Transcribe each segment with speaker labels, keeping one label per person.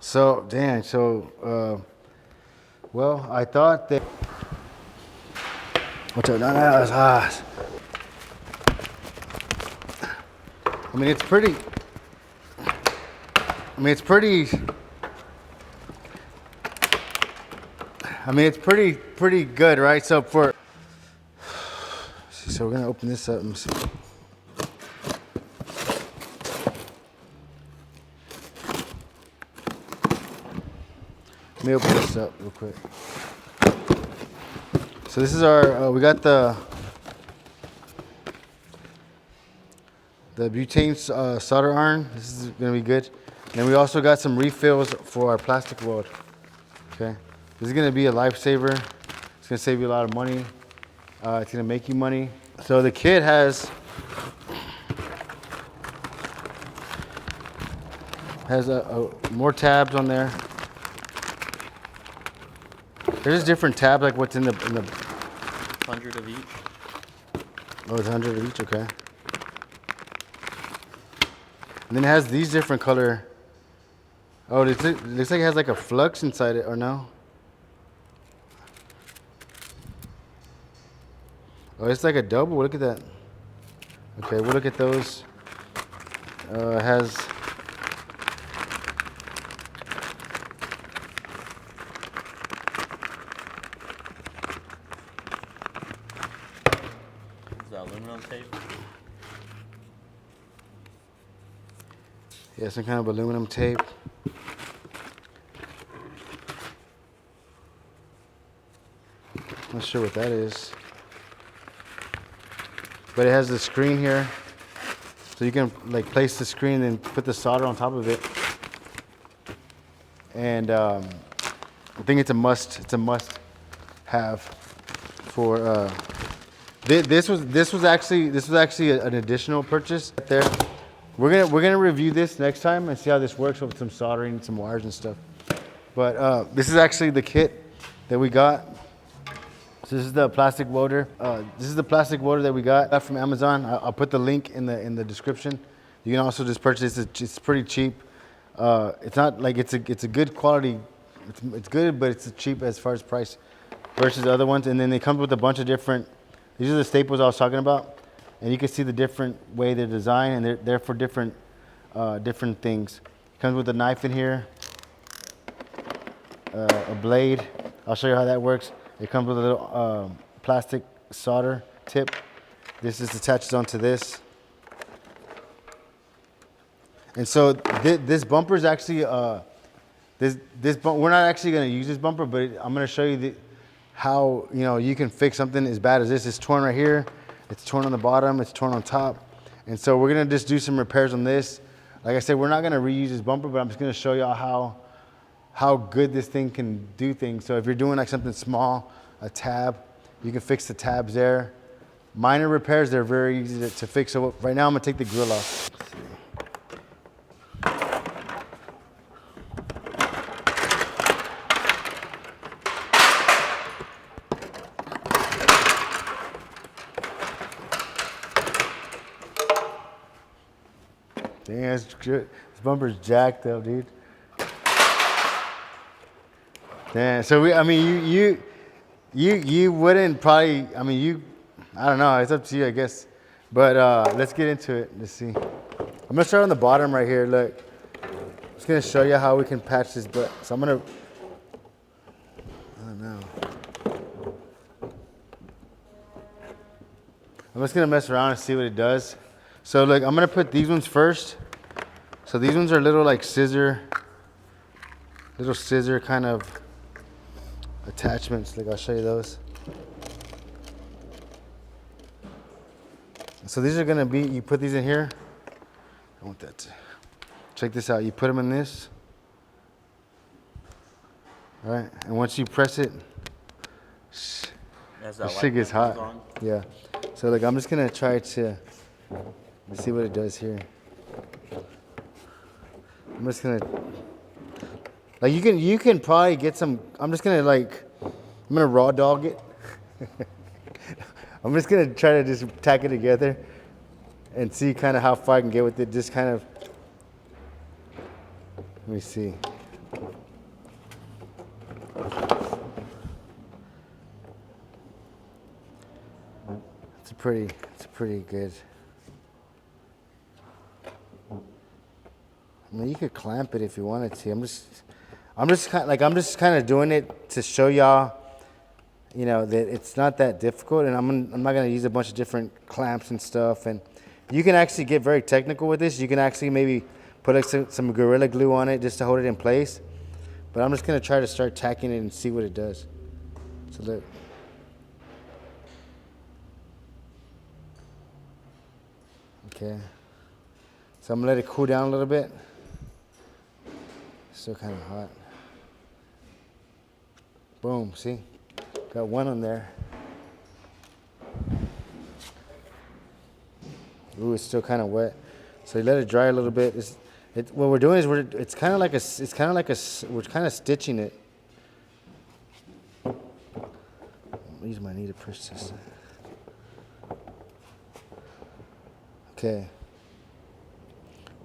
Speaker 1: So, Dan, well, I thought that. What's up? No, it's hot. I mean, it's pretty. I mean, it's pretty. I mean, it's pretty good, right? So we're gonna open this up and see. Let me open this up real quick. So this is our, we got the butane solder iron. This is gonna be good. And we also got some refills for our plastic weld. Okay, this is gonna be a lifesaver. It's gonna save you a lot of money. It's gonna make you money. So the kit has more tabs on there. There's different tabs, like what's in the
Speaker 2: 100 of each.
Speaker 1: Oh, it's 100 of each, okay. And then it has these different color. Oh, it looks like it has like a flux inside it, or no? Oh, it's like a double. Look at that. Okay, we'll look at those. It has.
Speaker 2: Is that aluminum tape?
Speaker 1: Yeah, some kind of aluminum tape. Not sure what that is. But it has the screen here. So you can like place the screen and put the solder on top of it. And I think it's a must have for this was actually an additional purchase there. We're gonna review this next time and see how this works with some soldering, some wires and stuff. But this is actually the kit that we got. So this is the plastic welder. This is the plastic welder that we got from Amazon. I'll put the link in the description. You can also just purchase it. It's pretty cheap. It's not like it's a good quality. It's good, but it's cheap as far as price versus other ones. And then they come with a bunch of different. These are the staples I was talking about. And you can see the different way they're designed, and they're for different things. Comes with a knife in here, a blade. I'll show you how that works. It comes with a little plastic solder tip. This is attached onto this. And so this bumper is actually we're not actually going to use this bumper, but I'm going to show you how you can fix something as bad as this. It's torn right here. It's torn on the bottom, it's torn on top. And so we're gonna just do some repairs on this. Like I said, we're not gonna reuse this bumper, but I'm just gonna show y'all how good this thing can do things. So if you're doing like something small, a tab, you can fix the tabs there. Minor repairs, they're very easy to fix. So right now I'm gonna take the grill off. Dang, that's good. This bumper's jacked up, dude. Yeah, so you wouldn't probably, I don't know, it's up to you, I guess. But let's get into it. Let's see. I'm gonna start on the bottom right here, look. I'm just gonna show you how we can patch this butt. So I don't know. I'm just gonna mess around and see what it does. So look, I'm gonna put these ones first. So these ones are little like little scissor kind of attachments. Like I'll show you those. So these are gonna be, you put these in here. I want that to, check this out. You put them in this. All right, and once you press it, this shit gets hot. Yeah. So like I'm just gonna try to, let's see what it does here. I'm just gonna, like you can probably get some, I'm gonna raw dog it. I'm just gonna try to just tack it together and see kind of how far I can get with it. Just kind of, let me see. It's pretty good. I mean, you could clamp it if you wanted to. I'm just kind of doing it to show y'all, you know, that it's not that difficult, and I'm not gonna use a bunch of different clamps and stuff. And you can actually get very technical with this. You can actually maybe put like some Gorilla Glue on it just to hold it in place. But I'm just gonna try to start tacking it and see what it does. So look. Okay. So I'm gonna let it cool down a little bit. Still kind of hot. Boom, see? Got one on there. Ooh, it's still kind of wet. So you let it dry a little bit. What we're doing is we're kind of stitching it. Use my knee to push this. Okay.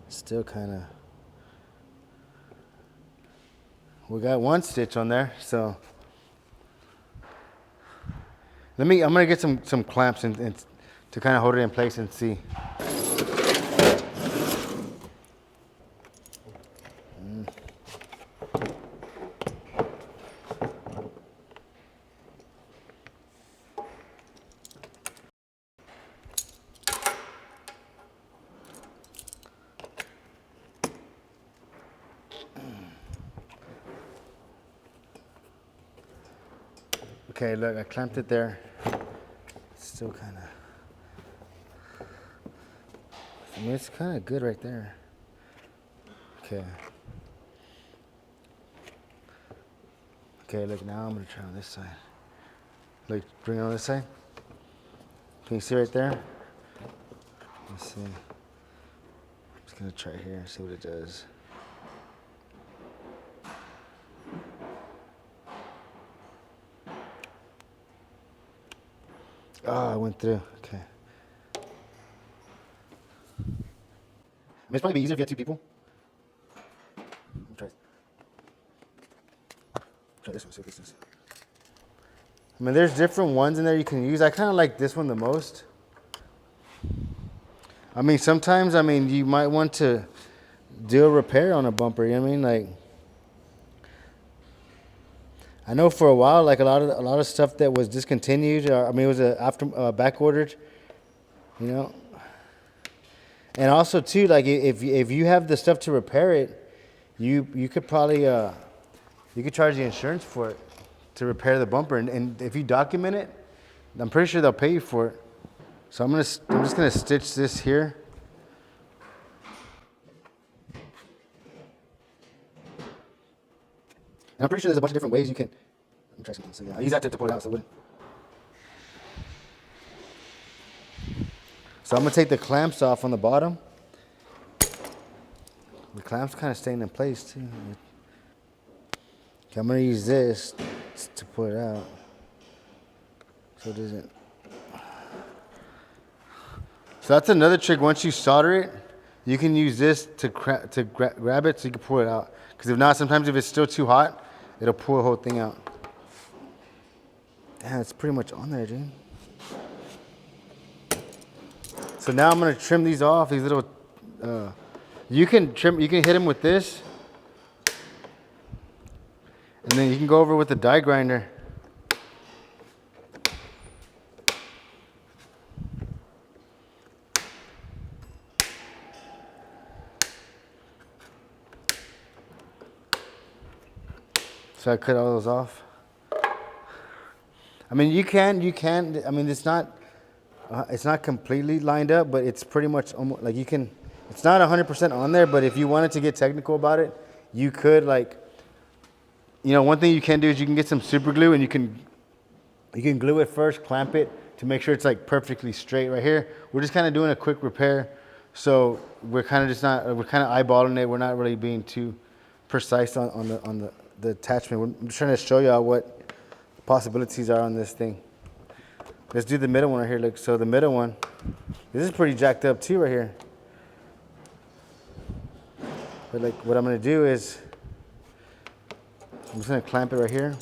Speaker 1: Still kind of. We got one stitch on there, so. I'm gonna get some clamps and to kind of hold it in place and see. Okay, look, I clamped it there. It's still kind of. I mean, it's kind of good right there. Okay. Okay, look, now I'm gonna try on this side. Look, bring it on this side. Can you see right there? Let's see. I'm just gonna try here and see what it does. Oh, I went through. Okay. I mean, it's probably easier if you had two people. Try this one, see what this is. I mean, there's different ones in there you can use. I kind of like this one the most. I mean, sometimes, I mean, you might want to do a repair on a bumper, you know what I mean? Like, I know for a while, like a lot of stuff that was discontinued, I mean, it was back ordered, you know. And also too, like if you have the stuff to repair it, you could probably you could charge the insurance for it to repair the bumper, and if you document it, I'm pretty sure they'll pay you for it. So I'm just gonna stitch this here. And I'm pretty sure there's a bunch of different ways you can. Let me try something. So yeah, I use that to pull it out so it wouldn't. So I'm gonna take the clamps off on the bottom. The clamps kind of staying in place too. Okay, I'm gonna use this to pull it out, so it doesn't. So that's another trick. Once you solder it, you can use this to grab it so you can pull it out. Because if not, sometimes if it's still too hot, it'll pull the whole thing out. Damn, it's pretty much on there, dude. So now I'm gonna trim these off. These little, you can hit them with this, and then you can go over with the die grinder. So I cut all those off. I mean, you can. I mean, it's not completely lined up, but it's pretty much almost like you can. It's not 100% on there, but if you wanted to get technical about it, you could, like, you know, one thing you can do is you can get some super glue and you can glue it first, clamp it to make sure it's like perfectly straight right here. We're just kind of doing a quick repair, so we're kind of eyeballing it. We're not really being too precise on the attachment. I'm just trying to show y'all what possibilities are on this thing. Let's do the middle one right here. Look, so the middle one, this is pretty jacked up too right here. But like what I'm gonna do is I'm just gonna clamp it right here.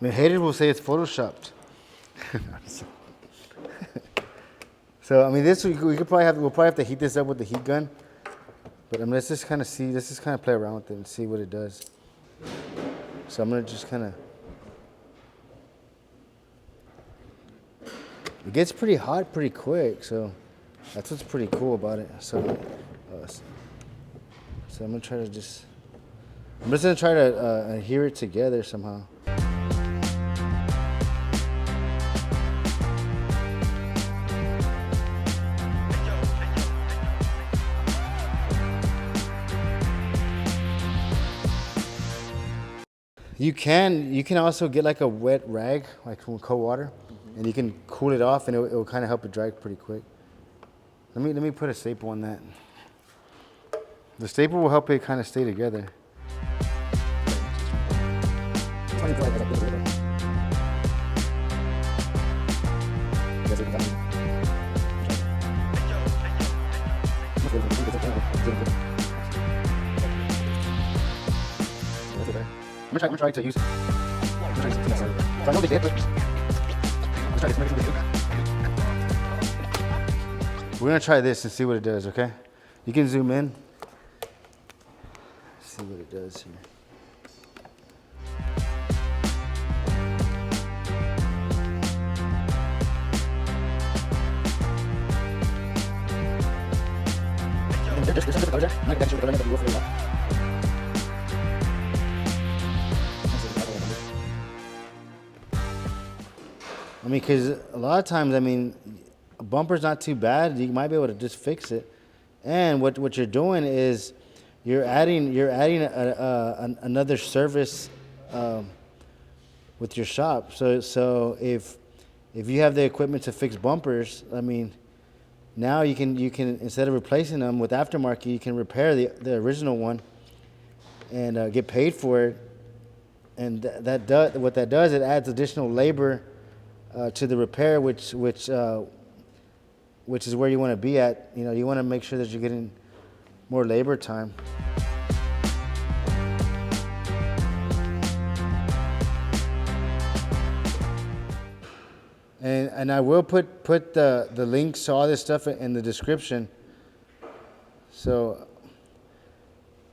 Speaker 1: The haters will say it's photoshopped. So I mean, this we'll probably have to heat this up with the heat gun. But I mean, let's just kind of see. Let's just kind of play around with it and see what it does. So I'm gonna just kind of. It gets pretty hot pretty quick, so that's what's pretty cool about it. So I'm gonna try to just. I'm just gonna try to adhere it together somehow. You can also get like a wet rag, like from cold water, and you can cool it off, and it will kind of help it dry pretty quick. Let me put a staple on that. The staple will help it kind of stay together. I'm gonna try to use it. We're gonna try this and see what it does, okay? You can zoom in. See what it does here. I mean, because a lot of times, I mean, a bumper's not too bad. You might be able to just fix it. And what you're doing is you're adding another service with your shop. So if you have the equipment to fix bumpers, I mean, now you can instead of replacing them with aftermarket, you can repair the original one and get paid for it. And what that does, it adds additional labor to the repair, which is where you want to be at. You know, you want to make sure that you're getting more labor time. And I will put the links to all this stuff in the description. So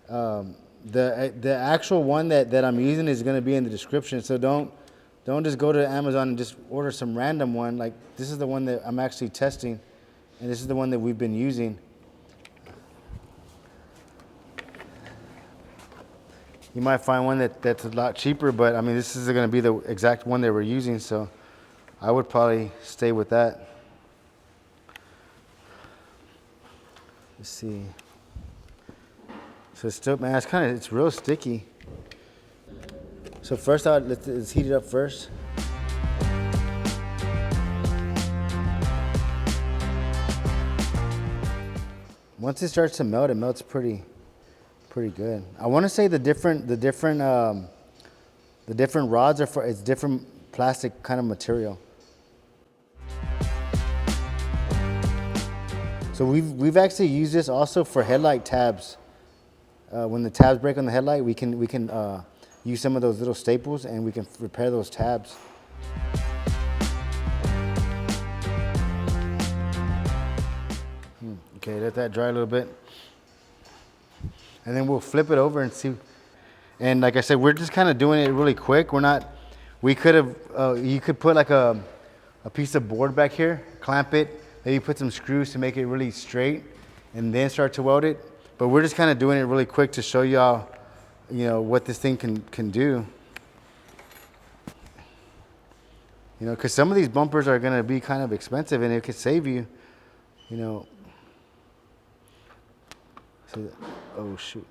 Speaker 1: the actual one that I'm using is going to be in the description. So don't just go to Amazon and just order some random one. Like, this is the one that I'm actually testing, and this is the one that we've been using. You might find one that's a lot cheaper, but I mean, this is going to be the exact one that we're using, so I would probably stay with that. Let's see. So it's still, man, it's real sticky. So first out, let's heat it up first. Once it starts to melt, it melts pretty good. I want to say the different rods are for, it's different plastic kind of material. So we've actually used this also for headlight tabs. When the tabs break on the headlight, we can use some of those little staples and we can repair those tabs. Okay, let that dry a little bit. And then we'll flip it over and see. And like I said, we're just kind of doing it really quick. We could have, you could put like a piece of board back here, clamp it, maybe put some screws to make it really straight, and then start to weld it. But we're just kind of doing it really quick to show y'all, you know, what this thing can do. You know, because some of these bumpers are going to be kind of expensive, and it could save you, you know. So, oh shoot.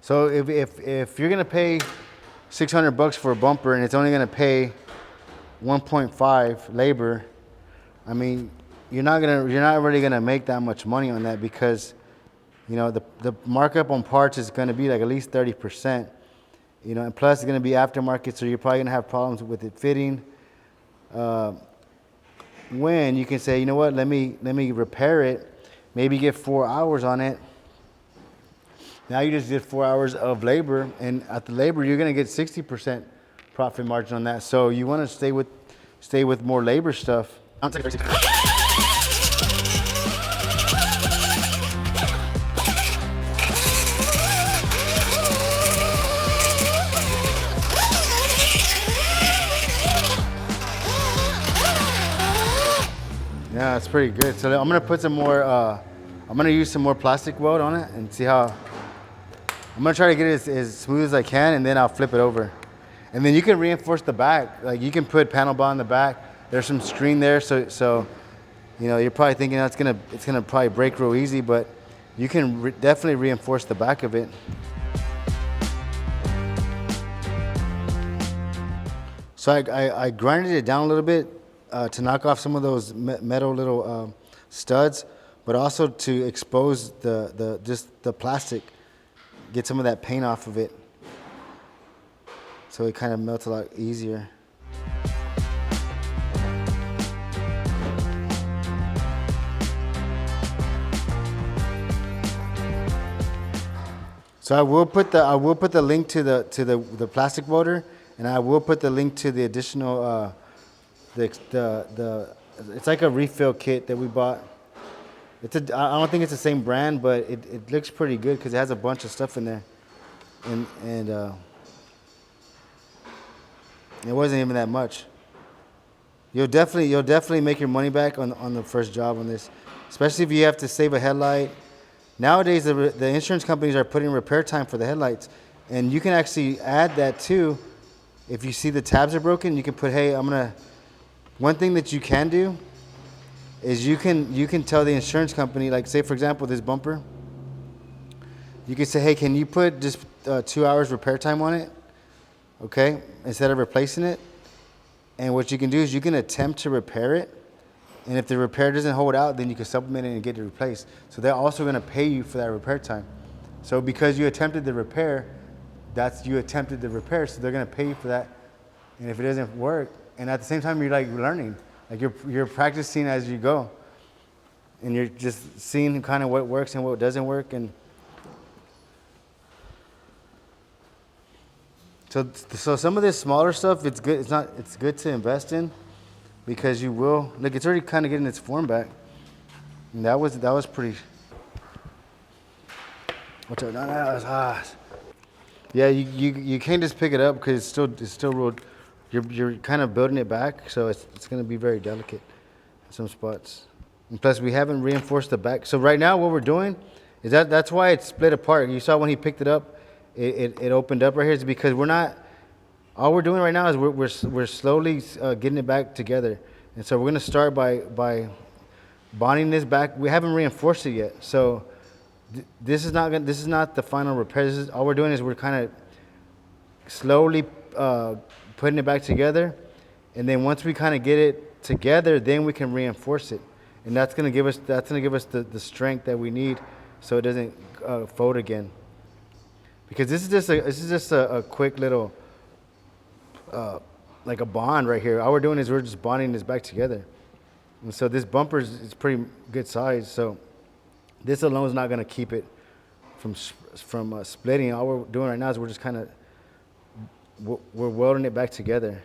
Speaker 1: So if you're going to pay $600 for a bumper and it's only going to pay 1.5 labor, I mean, you're not really gonna make that much money on that, because, you know, the markup on parts is gonna be like at least 30%, you know, and plus it's gonna be aftermarket, so you're probably gonna have problems with it fitting. when you can say, you know what, let me repair it, maybe get 4 hours on it. Now you just did 4 hours of labor, and at the labor you're gonna get 60% profit margin on that. So you want to stay with more labor stuff. Yeah, it's pretty good. So I'm gonna put some more. I'm gonna use some more plastic weld on it and see how. I'm gonna try to get it as smooth as I can, and then I'll flip it over. And then you can reinforce the back. Like you can put panel bond in the back. There's some screen there, so you know you're probably thinking it's gonna probably break real easy, but you can definitely reinforce the back of it. So I grinded it down a little bit to knock off some of those metal little studs, but also to expose just the plastic, get some of that paint off of it, so it kind of melts a lot easier. So I will put the link to the plastic welder, and I will put the link to the additional it's like a refill kit that we bought. I don't think it's the same brand, but it looks pretty good because it has a bunch of stuff in there, and it wasn't even that much. You'll definitely make your money back on the first job on this, especially if you have to save a headlight. Nowadays, the insurance companies are putting repair time for the headlights, and you can actually add that too. If you see the tabs are broken, you can put, hey, one thing that you can do is you can tell the insurance company, like say for example this bumper, you can say, hey, can you put just 2 hours repair time on it, okay, instead of replacing it. And what you can do is you can attempt to repair it, and if the repair doesn't hold out, then you can supplement it and get it replaced. So they're also going to pay you for that repair time. So because you attempted the repair, you attempted the repair, so they're going to pay you for that. And if it doesn't work, and at the same time you're like learning, like you're practicing as you go, and you're just seeing kind of what works and what doesn't work. And so some of this smaller stuff, it's good. It's good to invest in, because you will, look, it's already kind of getting its form back. And that was pretty. What's up? No, that was hot. Yeah, you can't just pick it up because it's still real. You're kind of building it back, so it's going to be very delicate in some spots. And plus, we haven't reinforced the back. So right now, what we're doing is that's why it's split apart. You saw when he picked it up, it opened up right here. It's because we're not. All we're doing right now is we're slowly getting it back together. And so we're going to start by bonding this back. We haven't reinforced it yet, so this is not the final repair. All we're doing is we're kind of slowly putting it back together, and then once we kind of get it together, then we can reinforce it, and that's going to give us the strength that we need, so it doesn't fold again. Because this is just a quick little like a bond right here. All we're doing is we're just bonding this back together, and so this bumper is pretty good size. So this alone is not going to keep it from splitting. All we're doing right now is we're just kind of we're welding it back together.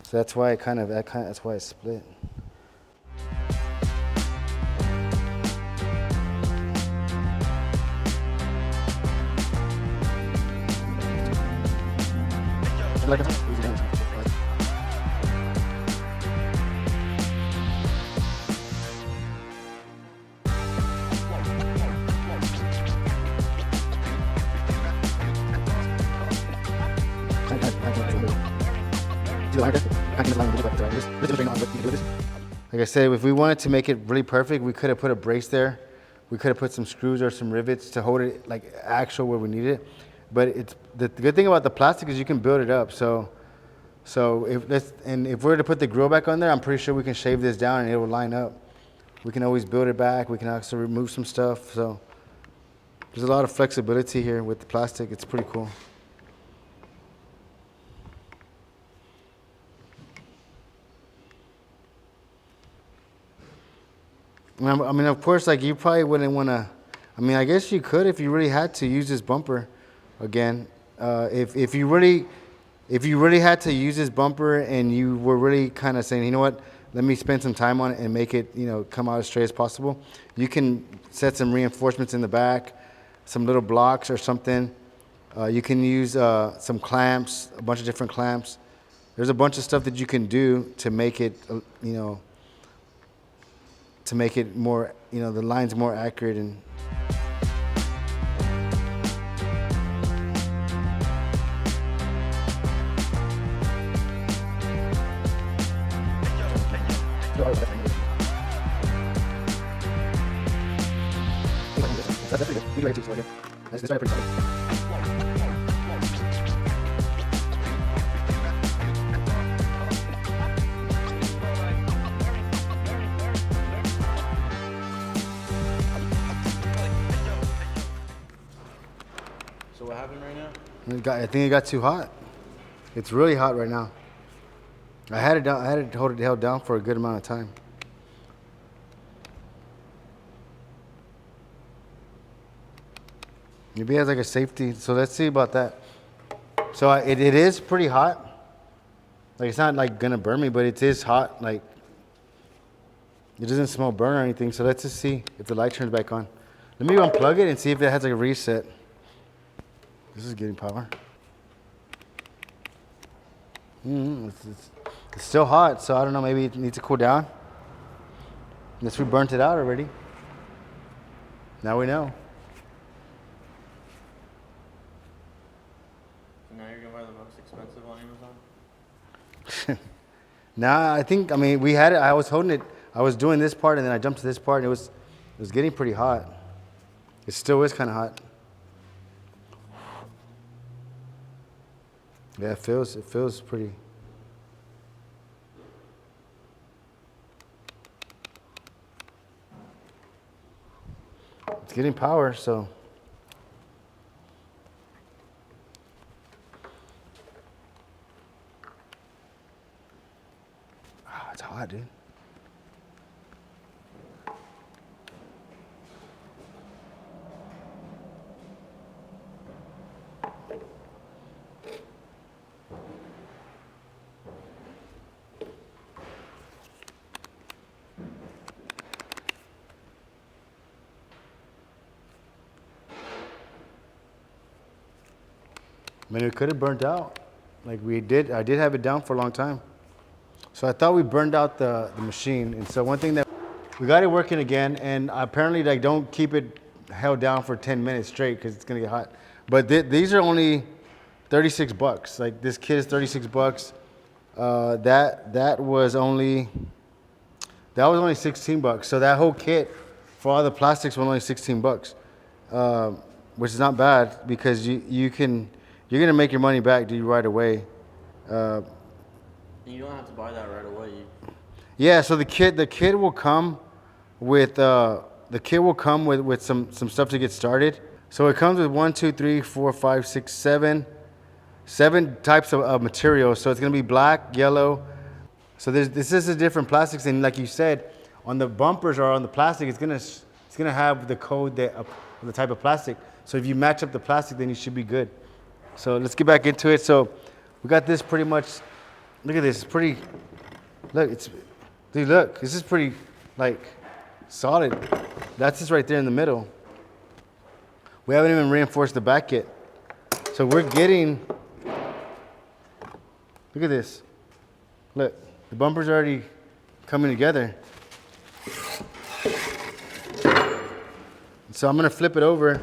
Speaker 1: So that's why that's why it's split. Like I said, if we wanted to make it really perfect, we could have put a brace there. We could have put some screws or some rivets to hold it like actual where we need it. But it's the good thing about the plastic is you can build it up. So if we're to put the grill back on there, I'm pretty sure we can shave this down and it will line up. We can always build it back. We can also remove some stuff. So there's a lot of flexibility here with the plastic. It's pretty cool. I mean, of course, like you probably wouldn't want to. I mean, I guess you could if you really had to use this bumper again. If you really had to use this bumper and you were really kind of saying, you know what, let me spend some time on it and make it, come out as straight as possible. You can set some reinforcements in the back, some little blocks or something. You can use some clamps, a bunch of different clamps. There's a bunch of stuff that you can do to make it, to make it more, the lines more accurate and.
Speaker 2: So what happened right now?
Speaker 1: I think it got too hot. It's really hot right now. I had it down. I had it held down for a good amount of time. Maybe it has like a safety. So let's see about that. So it is pretty hot. Like it's not like gonna burn me, but it is hot. Like it doesn't smell burn or anything. So let's just see if the light turns back on. Let me unplug it and see if it has like a reset. This is getting power. It's still hot, so I don't know. Maybe it needs to cool down. Unless we burnt it out already. Now we know.
Speaker 2: So now you're gonna buy the most expensive on Amazon?
Speaker 1: Now I think, I mean, we had it. I was holding it. I was doing this part, and then I jumped to this part, and it was getting pretty hot. It still is kind of hot. Yeah, it feels pretty. It's getting power, so. Ah, it's hot, dude. I mean, it could have burnt out. Like we did, I did have it down for a long time. So I thought we burned out the machine. And so one thing that, we got it working again, and apparently like don't keep it held down for 10 minutes straight because it's gonna get hot. But these are only 36 bucks. Like this kit is 36 bucks. That was only 16 bucks. So that whole kit for all the plastics was only 16 bucks, which is not bad because you're gonna make your money back, dude, right away.
Speaker 2: You don't have to buy that right away.
Speaker 1: Yeah, so the kit will come with some stuff to get started. So it comes with 1, 2, 3, 4, 5, 6, 7 types of materials. So it's gonna be black, yellow. So this is a different plastics, and like you said, on the bumpers or on the plastic, it's gonna have the code of the type of plastic. So if you match up the plastic, then you should be good. So let's get back into it. So we got this pretty much. Look at this. It's pretty. Look, dude, look. This is pretty, like, solid. That's just right there in the middle. We haven't even reinforced the back yet. So we're getting. Look at this. Look, the bumper's already coming together. So I'm gonna flip it over.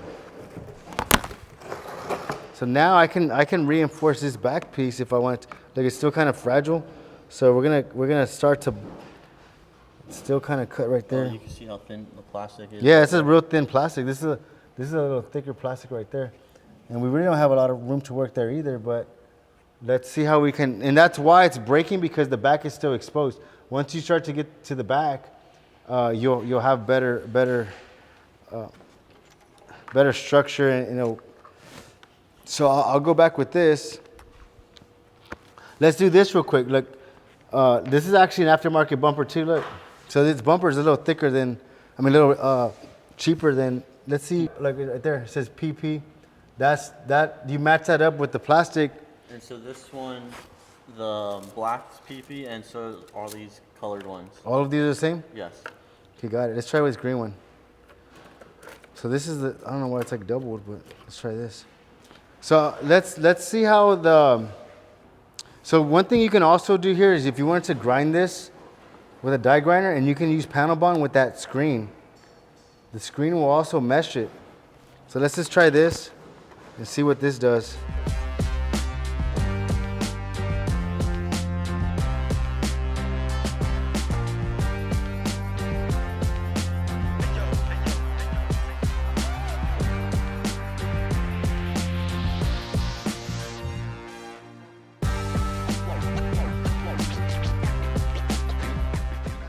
Speaker 1: So now I can reinforce this back piece if I want to. Like it's still kind of fragile, so we're gonna start to. It's still kind of cut right there.
Speaker 2: You can see how thin the plastic is.
Speaker 1: Yeah, this is real thin plastic. This is a little thicker plastic right there, and we really don't have a lot of room to work there either. But let's see how we can. And that's why it's breaking, because the back is still exposed. Once you start to get to the back, you'll have better structure, and So I'll go back with this. Let's do this real quick. Look, this is actually an aftermarket bumper too. Look, so this bumper is a little thicker than I mean, a little cheaper than, let's see, like right there, it says PP. That, you match that up with the plastic.
Speaker 2: And so this one, the black's PP, and so are these colored ones.
Speaker 1: All of these are the same?
Speaker 2: Yes.
Speaker 1: Okay, got it. Let's try with this green one. So this is the, I don't know why it's like doubled, but let's try this. So let's see how the, so one thing you can also do here is if you wanted to grind this with a die grinder, and you can use panel bond with that screen. The screen will also mesh it. So let's just try this and see what this does.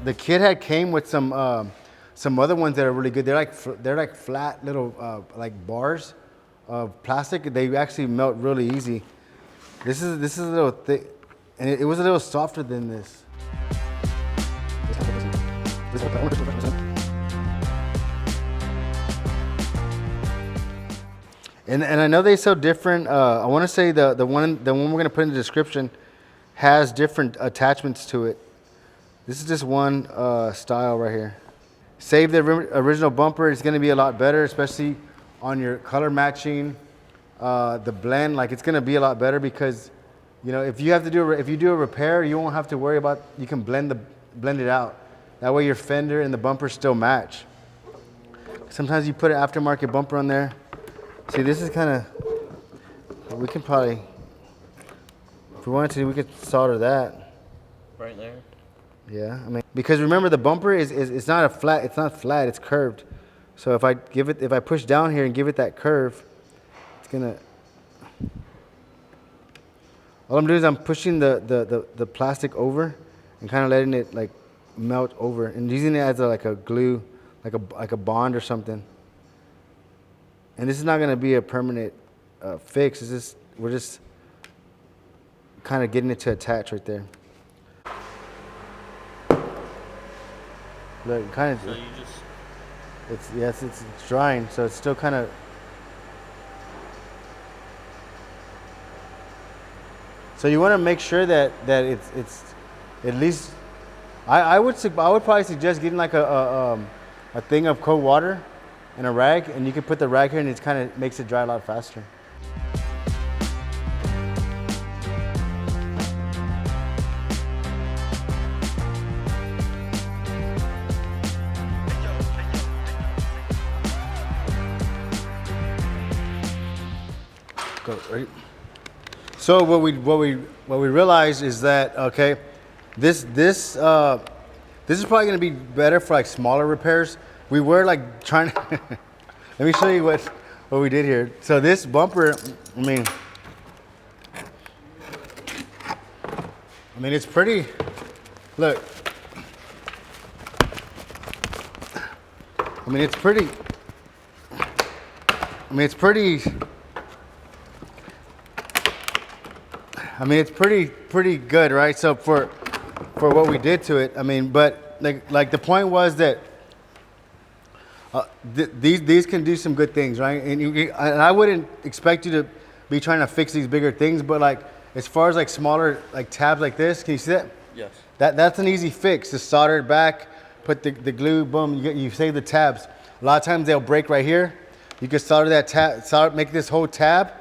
Speaker 1: The kit had came with some other ones that are really good. They're like flat little like bars of plastic. They actually melt really easy. This is a little thick, and it was a little softer than this. And I know they sell different. I want to say the one we're gonna put in the description has different attachments to it. This is just one style right here. Save the original bumper. It's going to be a lot better, especially on your color matching. The blend, like it's going to be a lot better because, you know, if you do a repair, you won't have to worry about. You can blend it out. That way your fender and the bumper still match. Sometimes you put an aftermarket bumper on there. See, this is kind of. We can probably, if we wanted to, we could solder that.
Speaker 2: Right there.
Speaker 1: Yeah, I mean, because remember the bumper is it's not flat, it's curved. So if I push down here and give it that curve, it's gonna, all I'm doing is I'm pushing the plastic over and kind of letting it like melt over and using it as like a glue, like a bond or something. And this is not gonna be a permanent fix, we're just kind of getting it to attach right there. Look, kind of.
Speaker 2: So you just.
Speaker 1: It's drying, so it's still kind of. So you want to make sure that it's at least. I would probably suggest getting like a thing of cold water and a rag, and you can put the rag here, and it kind of makes it dry a lot faster. Right. So what we realized is that okay, this is probably going to be better for like smaller repairs. We were like trying to let me show you what we did here. So this bumper, I mean it's pretty. Look, I mean it's pretty. It's pretty good, right? So for what we did to it, I mean, but like the point was that these can do some good things, right? And I wouldn't expect you to be trying to fix these bigger things, but like as far as like smaller like tabs like this, can you see that?
Speaker 2: Yes.
Speaker 1: That's an easy fix. Just solder it back, put the glue, boom, you save the tabs. A lot of times they'll break right here. You can solder that tab, make this whole tab,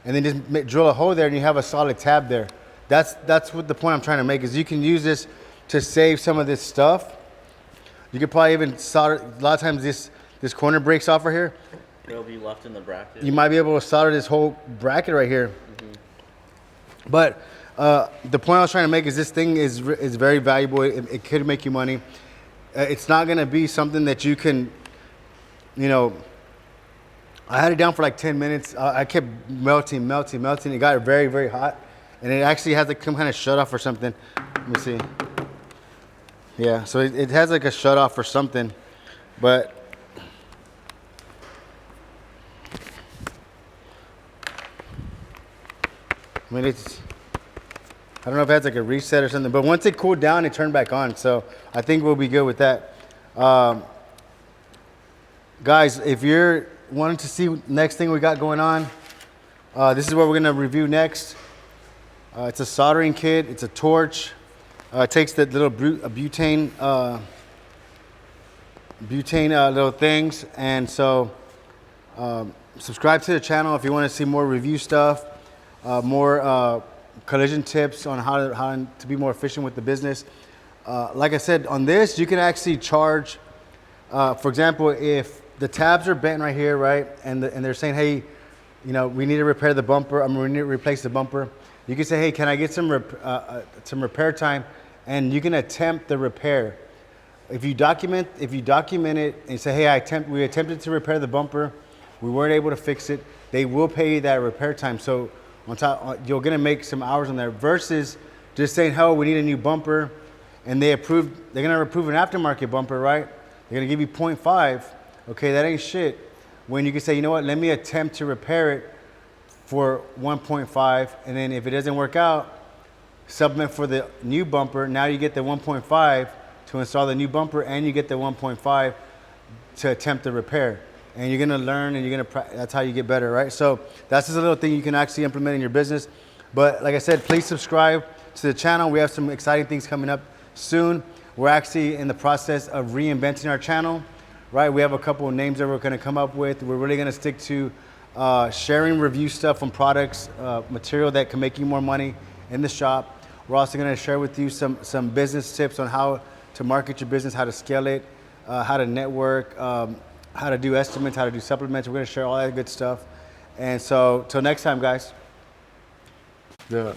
Speaker 1: and then just drill a hole there and you have a solid tab there. That's what the point I'm trying to make is you can use this to save some of this stuff. You could probably even solder, a lot of times this corner breaks off right here.
Speaker 2: It'll be left in the bracket.
Speaker 1: You might be able to solder this whole bracket right here. Mm-hmm. But the point I was trying to make is this thing is very valuable. It could make you money. It's not gonna be something that you can, you know, I had it down for like 10 minutes. I kept melting. It got very, very hot. And it actually has like some kind of shut off or something. Let me see. Yeah, so it has like a shut off or something. But I mean, I don't know if it has like a reset or something. But once it cooled down, it turned back on. So I think we'll be good with that. Guys, if you're wanting to see next thing we got going on, this is what we're gonna review next. It's a soldering kit. It's a torch. It takes the little butane little things, and so subscribe to the channel if you want to see more review stuff, more collision tips on how to be more efficient with the business. Like I said, on this you can actually charge. For example, if the tabs are bent right here, right, and they're saying, hey, you know, we need to repair the bumper. We need to replace the bumper. You can say, hey, can I get some repair time? And you can attempt the repair. If you document it and say, hey, we attempted to repair the bumper, we weren't able to fix it, they will pay you that repair time. So on top, you're gonna make some hours on there versus just saying, oh, we need a new bumper, and they're gonna approve an aftermarket bumper, right? They're gonna give you 0.5. Okay, that ain't shit. When you can say, you know what, let me attempt to repair it for 1.5, and then if it doesn't work out, supplement for the new bumper. Now you get the 1.5 to install the new bumper, and you get the 1.5 to attempt the repair. And you're gonna learn, and that's how you get better, right? So that's just a little thing you can actually implement in your business. But like I said, please subscribe to the channel. We have some exciting things coming up soon. We're actually in the process of reinventing our channel, right? We have a couple of names that we're gonna come up with. We're really gonna stick to sharing review stuff on products, material that can make you more money in the shop. We're also gonna share with you some business tips on how to market your business, how to scale it, how to network, how to do estimates, how to do supplements. We're gonna share all that good stuff. And so, till next time, guys.
Speaker 2: Thumbnail.